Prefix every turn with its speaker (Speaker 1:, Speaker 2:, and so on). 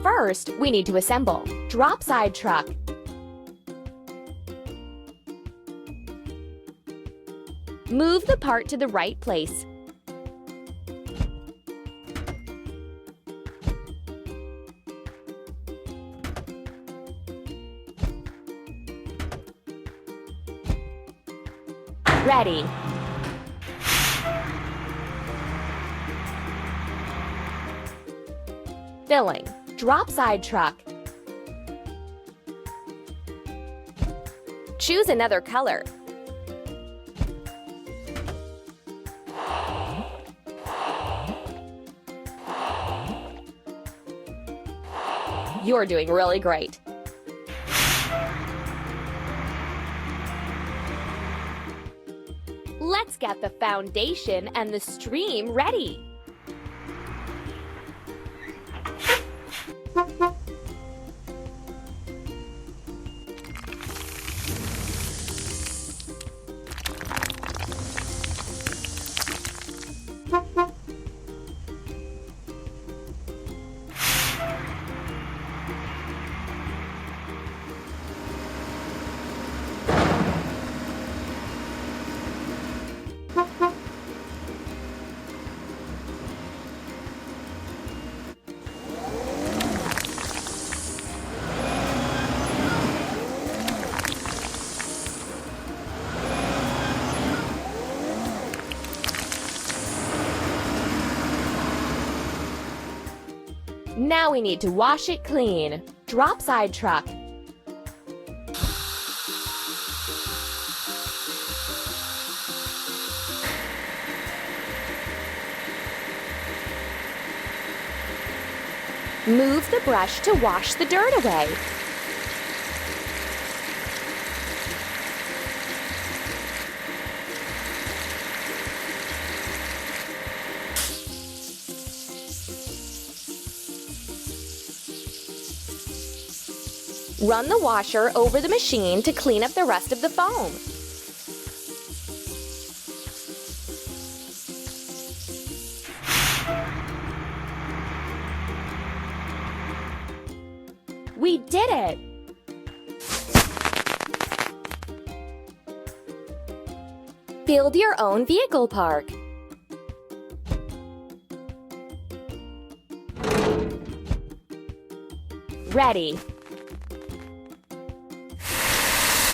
Speaker 1: First, we need to assemble. Drop side truck. Move the part to the right place. Ready. Filling. Drop side truck. Choose another color. You're doing really great. Let's get the foundation and the stream ready. Now we need to wash it clean. Drop side truck. Move the brush to wash the dirt away. Run the washer over the machine to clean up the rest of the foam. We did it! Build your own vehicle park. Ready.